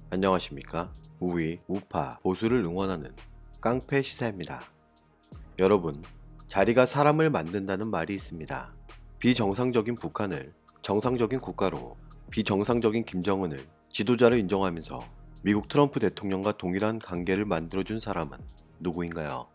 안녕하십니까? 우위, 우파, 보수를 응원하는 깡패 시사입니다. 여러분, 자리가 사람을 만든다는 말이 있습니다. 비정상적인 북한을 정상적인 국가로, 비정상적인 김정은을 지도자로 인정하면서 미국 트럼프 대통령과 동일한 관계를 만들어준 사람은 누구인가요?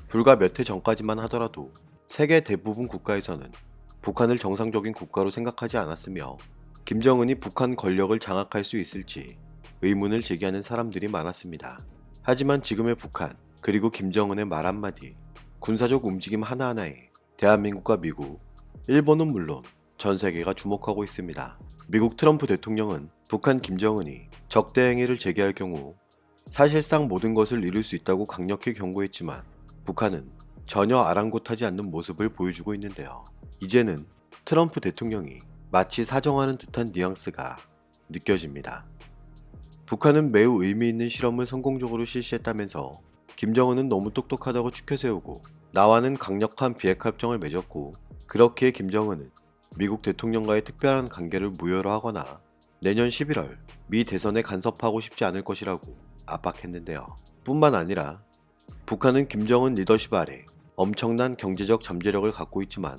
불과 몇 해 전까지만 하더라도 세계 대부분 국가에서는 북한을 정상적인 국가로 생각하지 않았으며 김정은이 북한 권력을 장악할 수 있을지 의문을 제기하는 사람들이 많았습니다. 하지만 지금의 북한, 그리고 김정은의 말 한마디, 군사적 움직임 하나하나에 대한민국과 미국, 일본은 물론 전 세계가 주목하고 있습니다. 미국 트럼프 대통령은 북한 김정은이 적대 행위를 제기할 경우 사실상 모든 것을 잃을 수 있다고 강력히 경고했지만 북한은 전혀 아랑곳하지 않는 모습을 보여주고 있는데요. 이제는 트럼프 대통령이 마치 사정하는 듯한 뉘앙스가 느껴집니다. 북한은 매우 의미 있는 실험을 성공적으로 실시했다면서 김정은은 너무 똑똑하다고 추켜세우고 나와는 강력한 비핵화 협정을 맺었고, 그렇기에 김정은은 미국 대통령과의 특별한 관계를 무효로 하거나 내년 11월 미 대선에 간섭하고 싶지 않을 것이라고 압박했는데요. 뿐만 아니라 북한은 김정은 리더십 아래 엄청난 경제적 잠재력을 갖고 있지만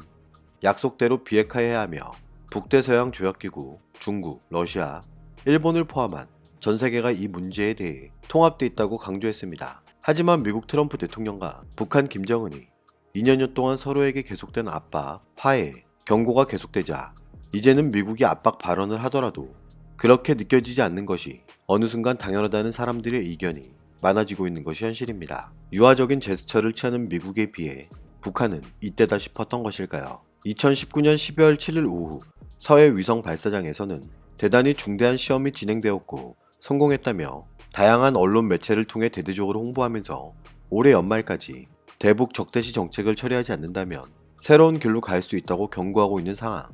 약속대로 비핵화해야 하며 북대서양 조약기구, 중국, 러시아, 일본을 포함한 전 세계가 이 문제에 대해 통합돼 있다고 강조했습니다. 하지만 미국 트럼프 대통령과 북한 김정은이 2년여 동안 서로에게 계속된 압박, 화해, 경고가 계속되자 이제는 미국이 압박 발언을 하더라도 그렇게 느껴지지 않는 것이 어느 순간 당연하다는 사람들의 의견이 많아지고 있는 것이 현실입니다. 유화적인 제스처를 취하는 미국에 비해 북한은 이때다 싶었던 것일까요? 2019년 12월 7일 오후 서해 위성 발사장에서는 대단히 중대한 시험이 진행되었고 성공했다며 다양한 언론 매체를 통해 대대적으로 홍보하면서 올해 연말까지 대북 적대시 정책을 처리하지 않는다면 새로운 길로 갈 수 있다고 경고하고 있는 상황.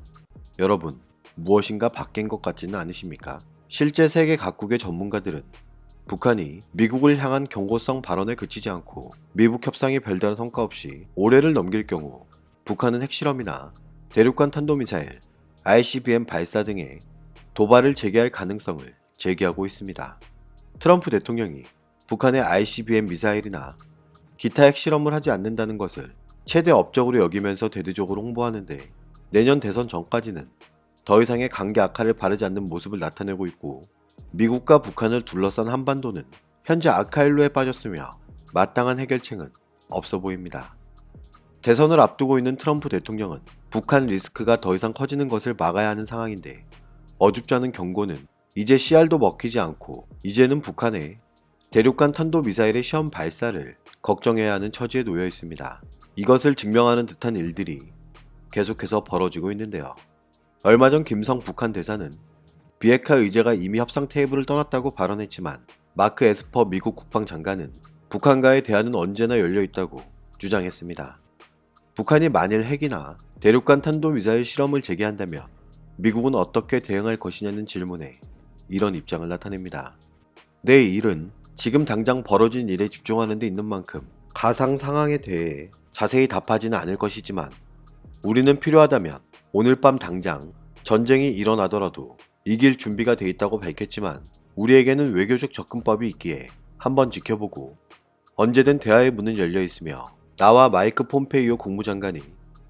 여러분, 무엇인가 바뀐 것 같지는 않으십니까? 실제 세계 각국의 전문가들은 북한이 미국을 향한 경고성 발언에 그치지 않고 미북 협상이 별다른 성과 없이 올해를 넘길 경우 북한은 핵실험이나 대륙간 탄도미사일, ICBM 발사 등의 도발을 재개할 가능성을 제기하고 있습니다. 트럼프 대통령이 북한의 ICBM 미사일이나 기타 핵실험을 하지 않는다는 것을 최대 업적으로 여기면서 대대적으로 홍보하는데 내년 대선 전까지는 더 이상의 관계 악화를 바라지 않는 모습을 나타내고 있고, 미국과 북한을 둘러싼 한반도는 현재 악화일로에 빠졌으며 마땅한 해결책은 없어 보입니다. 대선을 앞두고 있는 트럼프 대통령은 북한 리스크가 더 이상 커지는 것을 막아야 하는 상황인데 어줍지 않은 경고는 이제 씨알도 먹히지 않고 이제는 북한의 대륙간 탄도미사일의 시험 발사를 걱정해야 하는 처지에 놓여 있습니다. 이것을 증명하는 듯한 일들이 계속해서 벌어지고 있는데요. 얼마 전 김성 북한 대사는 비핵화 의제가 이미 협상 테이블을 떠났다고 발언했지만 마크 에스퍼 미국 국방장관은 북한과의 대화는 언제나 열려 있다고 주장했습니다. 북한이 만일 핵이나 대륙간 탄도미사일 실험을 재개한다면 미국은 어떻게 대응할 것이냐는 질문에 이런 입장을 나타냅니다. 내 일은 지금 당장 벌어진 일에 집중하는 데 있는 만큼 가상 상황에 대해 자세히 답하지는 않을 것이지만 우리는 필요하다면 오늘 밤 당장 전쟁이 일어나더라도 이길 준비가 돼 있다고 밝혔지만 우리에게는 외교적 접근법이 있기에 한번 지켜보고 언제든 대화의 문은 열려 있으며 나와 마이크 폼페이오 국무장관이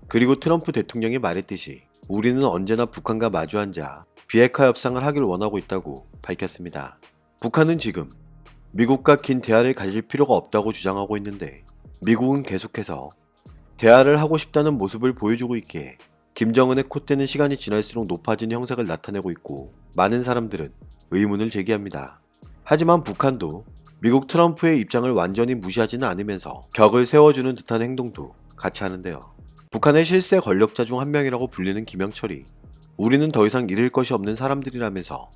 그리고 트럼프 대통령이 말했듯이 우리는 언제나 북한과 마주 앉아 비핵화 협상을 하길 원하고 있다고 밝혔습니다. 북한은 지금 미국과 긴 대화를 가질 필요가 없다고 주장하고 있는데 미국은 계속해서 대화를 하고 싶다는 모습을 보여주고 있기에 김정은의 콧대는 시간이 지날수록 높아지는 형상을 나타내고 있고 많은 사람들은 의문을 제기합니다. 하지만 북한도 미국 트럼프의 입장을 완전히 무시하지는 않으면서 격을 세워주는 듯한 행동도 같이 하는데요. 북한의 실세 권력자 중 한 명이라고 불리는 김영철이 우리는 더 이상 잃을 것이 없는 사람들이라면서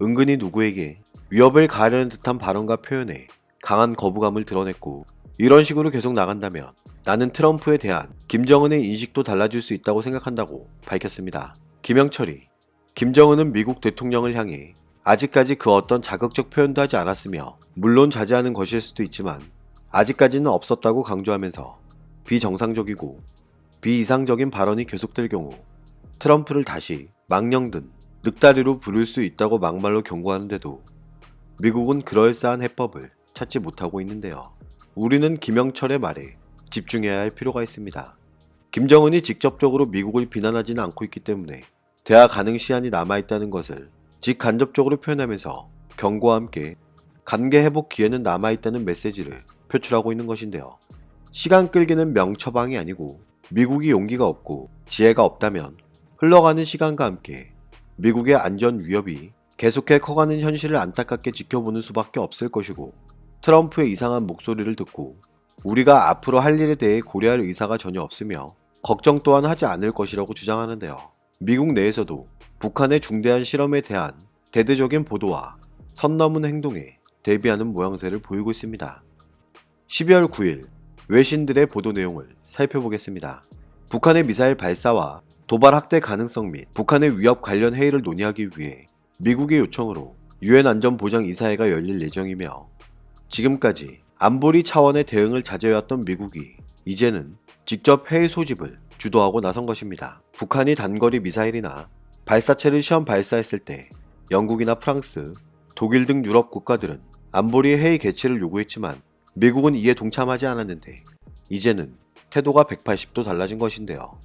은근히 누구에게 위협을 가하려는 듯한 발언과 표현에 강한 거부감을 드러냈고, 이런 식으로 계속 나간다면 나는 트럼프에 대한 김정은의 인식도 달라질 수 있다고 생각한다고 밝혔습니다. 김영철이 김정은은 미국 대통령을 향해 아직까지 그 어떤 자극적 표현도 하지 않았으며 물론 자제하는 것일 수도 있지만 아직까지는 없었다고 강조하면서 비정상적이고 비이상적인 발언이 계속될 경우 트럼프를 다시 망령든 늑다리로 부를 수 있다고 막말로 경고하는데도 미국은 그럴싸한 해법을 찾지 못하고 있는데요. 우리는 김영철의 말에 집중해야 할 필요가 있습니다. 김정은이 직접적으로 미국을 비난하지는 않고 있기 때문에 대화 가능 시한이 남아있다는 것을 직간접적으로 표현하면서 경고와 함께 관계 회복 기회는 남아있다는 메시지를 표출하고 있는 것인데요. 시간 끌기는 명처방이 아니고 미국이 용기가 없고 지혜가 없다면 흘러가는 시간과 함께 미국의 안전 위협이 계속해 커가는 현실을 안타깝게 지켜보는 수밖에 없을 것이고, 트럼프의 이상한 목소리를 듣고 우리가 앞으로 할 일에 대해 고려할 의사가 전혀 없으며 걱정 또한 하지 않을 것이라고 주장하는데요. 미국 내에서도 북한의 중대한 실험에 대한 대대적인 보도와 선 넘은 행동에 대비하는 모양새를 보이고 있습니다. 12월 9일 외신들의 보도 내용을 살펴보겠습니다. 북한의 미사일 발사와 도발 확대 가능성 및 북한의 위협 관련 회의를 논의하기 위해 미국의 요청으로 유엔 안전보장이사회가 열릴 예정이며, 지금까지 안보리 차원의 대응을 자제해왔던 미국이 이제는 직접 회의 소집을 주도하고 나선 것입니다. 북한이 단거리 미사일이나 발사체를 시험 발사했을 때 영국이나 프랑스, 독일 등 유럽 국가들은 안보리 회의 개최를 요구했지만 미국은 이에 동참하지 않았는데, 이제는 태도가 180도 달라진 것인데요.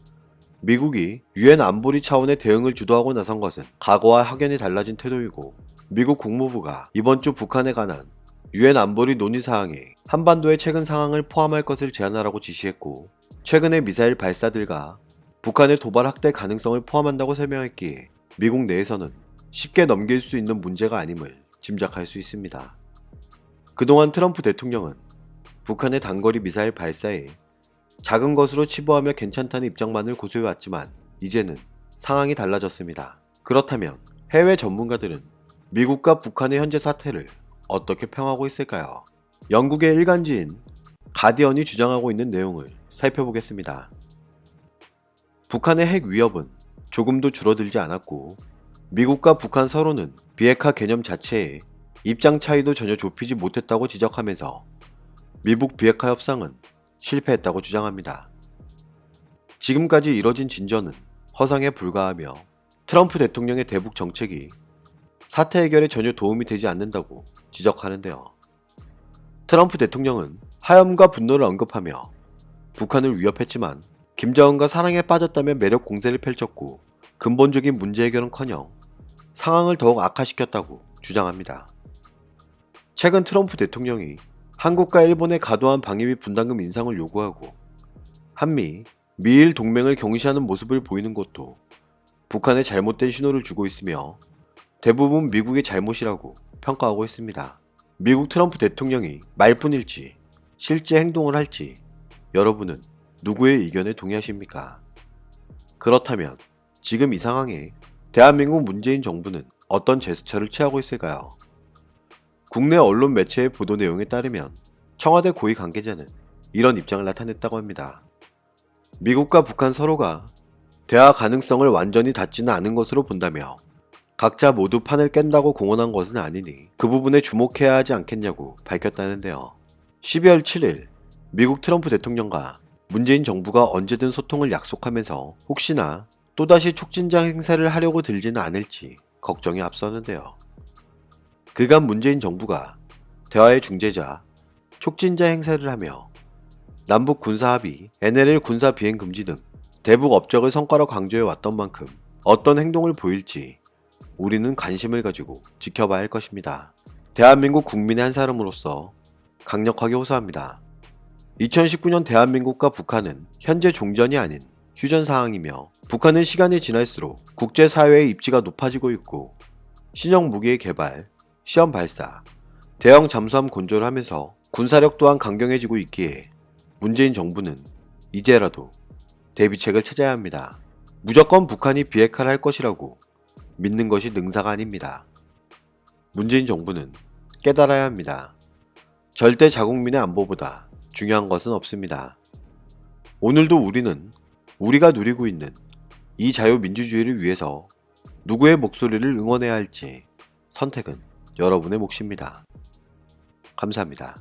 미국이 유엔 안보리 차원의 대응을 주도하고 나선 것은 과거와 확연히 달라진 태도이고, 미국 국무부가 이번 주 북한에 관한 유엔 안보리 논의사항에 한반도의 최근 상황을 포함할 것을 제안하라고 지시했고, 최근의 미사일 발사들과 북한의 도발 확대 가능성을 포함한다고 설명했기에 미국 내에서는 쉽게 넘길 수 있는 문제가 아님을 짐작할 수 있습니다. 그동안 트럼프 대통령은 북한의 단거리 미사일 발사에 작은 것으로 치부하며 괜찮다는 입장만을 고수해왔지만 이제는 상황이 달라졌습니다. 그렇다면 해외 전문가들은 미국과 북한의 현재 사태를 어떻게 평하고 있을까요? 영국의 일간지인 가디언이 주장하고 있는 내용을 살펴보겠습니다. 북한의 핵 위협은 조금도 줄어들지 않았고, 미국과 북한 서로는 비핵화 개념 자체에 입장 차이도 전혀 좁히지 못했다고 지적하면서 미북 비핵화 협상은 실패했다고 주장합니다. 지금까지 이뤄진 진전은 허상에 불과하며 트럼프 대통령의 대북 정책이 사태 해결에 전혀 도움이 되지 않는다고 지적하는데요. 트럼프 대통령은 하염과 분노를 언급하며 북한을 위협했지만 김정은과 사랑에 빠졌다며 매력 공세를 펼쳤고, 근본적인 문제 해결은커녕 상황을 더욱 악화시켰다고 주장합니다. 최근 트럼프 대통령이 한국과 일본의 과도한 방위비 분담금 인상을 요구하고 한미, 미일 동맹을 경시하는 모습을 보이는 것도 북한에 잘못된 신호를 주고 있으며 대부분 미국의 잘못이라고 평가하고 있습니다. 미국 트럼프 대통령이 말뿐일지 실제 행동을 할지 여러분은 누구의 의견에 동의하십니까? 그렇다면 지금 이 상황에 대한민국 문재인 정부는 어떤 제스처를 취하고 있을까요? 국내 언론 매체의 보도 내용에 따르면 청와대 고위 관계자는 이런 입장을 나타냈다고 합니다. 미국과 북한 서로가 대화 가능성을 완전히 닫지는 않은 것으로 본다며 각자 모두 판을 깬다고 공언한 것은 아니니 그 부분에 주목해야 하지 않겠냐고 밝혔다는데요. 12월 7일 미국 트럼프 대통령과 문재인 정부가 언제든 소통을 약속하면서 혹시나 또다시 촉진자 행세를 하려고 들지는 않을지 걱정이 앞서는데요. 그간 문재인 정부가 대화의 중재자, 촉진자 행세를 하며 남북 군사합의, NLL 군사 비행 금지 등 대북 업적을 성과로 강조해 왔던 만큼 어떤 행동을 보일지 우리는 관심을 가지고 지켜봐야 할 것입니다. 대한민국 국민의 한 사람으로서 강력하게 호소합니다. 2019년 대한민국과 북한은 현재 종전이 아닌 휴전 상황이며, 북한은 시간이 지날수록 국제사회의 입지가 높아지고 있고 신형 무기의 개발, 시험 발사, 대형 잠수함 건조를 하면서 군사력 또한 강경해지고 있기에 문재인 정부는 이제라도 대비책을 찾아야 합니다. 무조건 북한이 비핵화를 할 것이라고 믿는 것이 능사가 아닙니다. 문재인 정부는 깨달아야 합니다. 절대 자국민의 안보보다 중요한 것은 없습니다. 오늘도 우리는 우리가 누리고 있는 이 자유민주주의를 위해서 누구의 목소리를 응원해야 할지 선택은 여러분의 몫입니다. 감사합니다.